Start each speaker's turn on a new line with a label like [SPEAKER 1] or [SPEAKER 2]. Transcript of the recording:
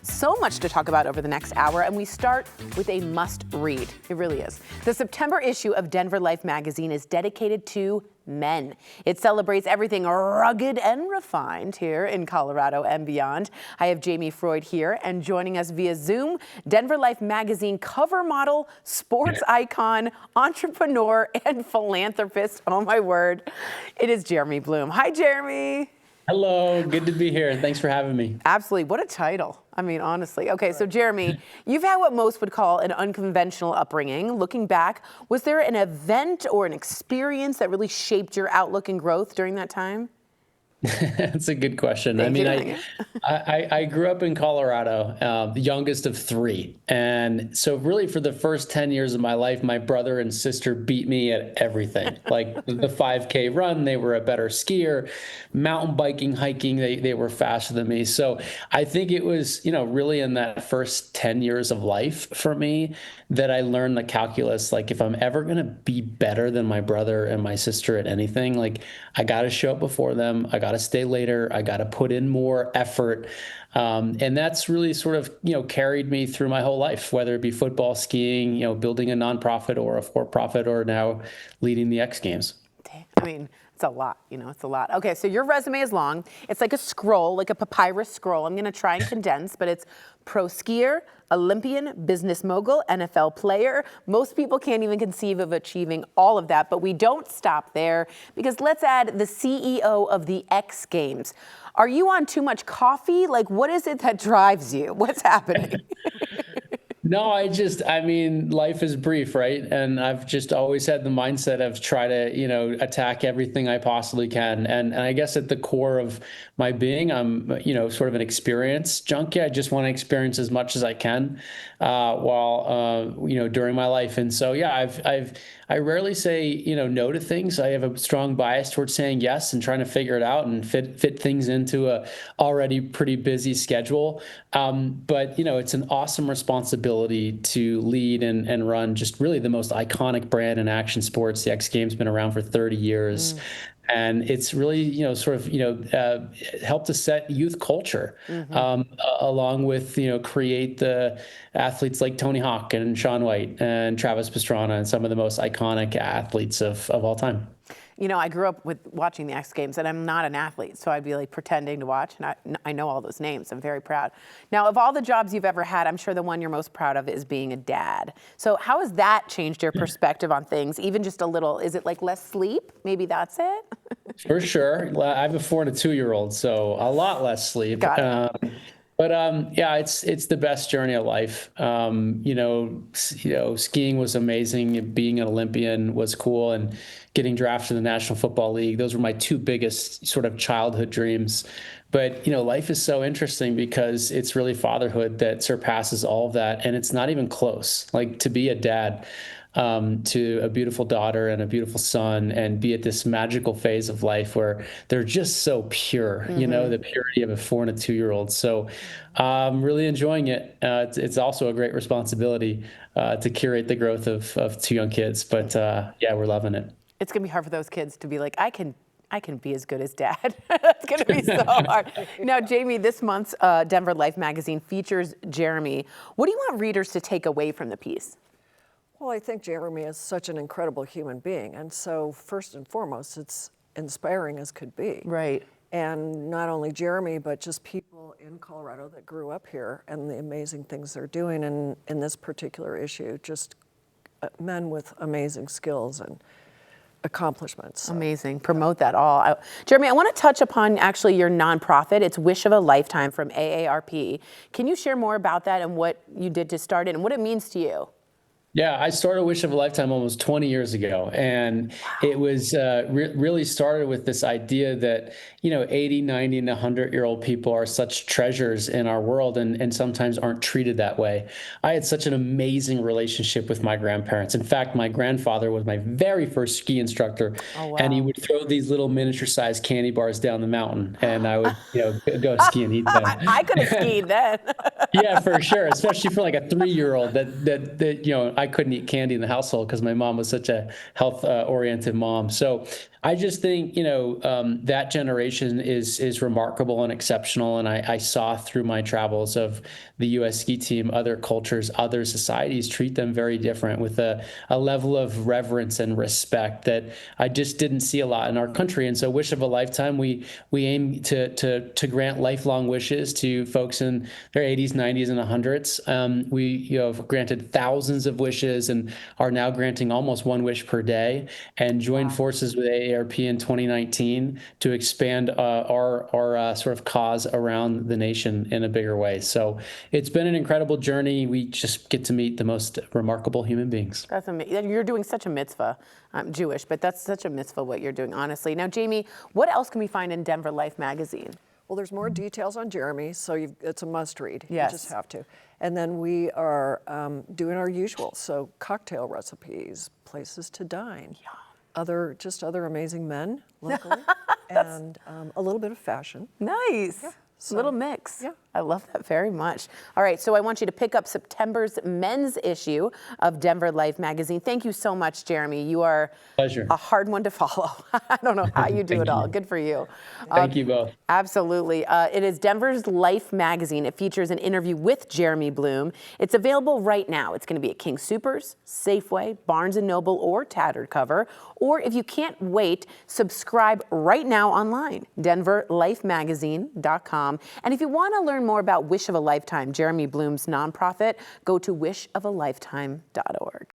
[SPEAKER 1] So much to talk about over the next hour, and we start with a must-read. It really is. The September issue of Denver Life magazine is dedicated to men. It celebrates everything rugged and refined here in Colorado and beyond. I have Jamie Freud here, and joining us via Zoom, Denver Life magazine cover model, sports icon, entrepreneur, and philanthropist. Oh my word. It is Jeremy Bloom. Hi, Jeremy.
[SPEAKER 2] Hello, good to be here. Thanks for having me.
[SPEAKER 1] Absolutely. What a title. I mean, honestly. Okay, so Jeremy, you've had what most would call an unconventional upbringing. Looking back, was there an event or an experience that really shaped your outlook and growth during that time?
[SPEAKER 2] That's a good question. I grew up in Colorado, the youngest of three. And so really for the first 10 years of my life, my brother and sister beat me at everything. Like the 5K run, they were a better skier. Mountain biking, hiking, they were faster than me. So I think it was, really in that first 10 years of life for me that I learned the calculus. Like if I'm ever going to be better than my brother and my sister at anything, like I got to show up before them. I got to stay later. I got to put in more effort. And that's really sort of, carried me through my whole life, whether it be football, skiing, building a nonprofit or a for-profit, or now leading the X Games.
[SPEAKER 1] I mean, it's a lot, it's a lot. Okay, so your resume is long. It's like a scroll, like a papyrus scroll. I'm going to try and condense, but it's pro skier, Olympian, business mogul, NFL player. Most people can't even conceive of achieving all of that, but we don't stop there because let's add the CEO of the X Games. Are you on too much coffee? Like, what is it that drives you? What's happening?
[SPEAKER 2] No, life is brief, right? And I've just always had the mindset of try to, attack everything I possibly can. And I guess at the core of my being, I'm, sort of an experience junkie. I just want to experience as much as I can while, during my life. And so, yeah, I rarely say, no to things. I have a strong bias towards saying yes and trying to figure it out and fit things into a already pretty busy schedule. But, it's an awesome responsibility to lead and run just really the most iconic brand in action sports. The X Games been around for 30 years. And it's really, helped to set youth culture, along with, create the athletes like Tony Hawk and Shaun White and Travis Pastrana and some of the most iconic athletes of all time.
[SPEAKER 1] I grew up with watching the X Games, and I'm not an athlete, so I'd be like pretending to watch, and I know all those names. I'm very proud. Now, of all the jobs you've ever had, I'm sure the one you're most proud of is being a dad. So how has that changed your perspective on things, even just a little? Is it like less sleep? Maybe that's it?
[SPEAKER 2] For sure. I have a 4 and a 2-year-old, so a lot less sleep.
[SPEAKER 1] Got it.
[SPEAKER 2] But yeah, it's the best journey of life. Skiing was amazing. Being an Olympian was cool, and getting drafted to the National Football League. Those were my two biggest sort of childhood dreams. But life is so interesting because it's really fatherhood that surpasses all of that, and it's not even close. Like to be a dad to a beautiful daughter and a beautiful son, and be at this magical phase of life where they're just so pure, the purity of a 4 and a 2-year-old. So I'm really enjoying it. It's also a great responsibility to curate the growth of 2 young kids. But yeah, we're loving it.
[SPEAKER 1] It's going to be hard for those kids to be like, I can be as good as dad. That's going to be so hard. Now, Jamie, this month's Denver Life magazine features Jeremy. What do you want readers to take away from the piece?
[SPEAKER 3] Well, I think Jeremy is such an incredible human being. And so first and foremost, it's inspiring as could be.
[SPEAKER 1] Right.
[SPEAKER 3] And not only Jeremy, but just people in Colorado that grew up here and the amazing things they're doing in this particular issue. Just men with amazing skills and accomplishments. So.
[SPEAKER 1] Amazing. Promote that all. Jeremy, I want to touch upon actually your nonprofit. It's Wish of a Lifetime from AARP. Can you share more about that and what you did to start it and what it means to you?
[SPEAKER 2] Yeah, I started Wish of a Lifetime almost 20 years ago, and it was really started with this idea that, 80, 90, and 100-year-old people are such treasures in our world and sometimes aren't treated that way. I had such an amazing relationship with my grandparents. In fact, my grandfather was my very first ski instructor, and he would throw these little miniature-sized candy bars down the mountain, and I would, go ski and eat them.
[SPEAKER 1] I could have skied then.
[SPEAKER 2] Yeah, for sure, especially for like a 3-year-old that I couldn't eat candy in the household because my mom was such a health-oriented mom. So I just think, that generation is remarkable and exceptional. And I saw through my travels of the U.S. ski team, other cultures, other societies treat them very different with a level of reverence and respect that I just didn't see a lot in our country. And so Wish of a Lifetime, we aim to grant lifelong wishes to folks in their 80s, 90s, and 100s. We have granted thousands of wishes and are now granting almost one wish per day, and joined forces with AARP in 2019 to expand our sort of cause around the nation in a bigger way. So it's been an incredible journey. We just get to meet the most remarkable human beings.
[SPEAKER 1] That's amazing. You're doing such a mitzvah. I'm Jewish, but that's such a mitzvah what you're doing, honestly. Now, Jamie, what else can we find in Denver Life magazine?
[SPEAKER 3] Well, there's more details on Jeremy, so it's a must read.
[SPEAKER 1] Yes.
[SPEAKER 3] You just have to. And then we are doing our usual, so cocktail recipes, places to dine, other amazing men locally, and a little bit of fashion.
[SPEAKER 1] Nice.
[SPEAKER 3] Yeah.
[SPEAKER 1] So, little mix.
[SPEAKER 3] Yeah.
[SPEAKER 1] I love that very much. All right, so I want you to pick up September's men's issue of Denver Life magazine. Thank you so much, Jeremy. You are
[SPEAKER 2] Pleasure.
[SPEAKER 1] A hard one to follow. I don't know how you do it all. Good for you.
[SPEAKER 2] Thank you both.
[SPEAKER 1] Absolutely. It is Denver's Life magazine. It features an interview with Jeremy Bloom. It's available right now. It's going to be at King Soopers, Safeway, Barnes & Noble, or Tattered Cover. Or if you can't wait, subscribe right now online, denverlifemagazine.com. And if you want to learn more about Wish of a Lifetime, Jeremy Bloom's nonprofit, go to wishofalifetime.org.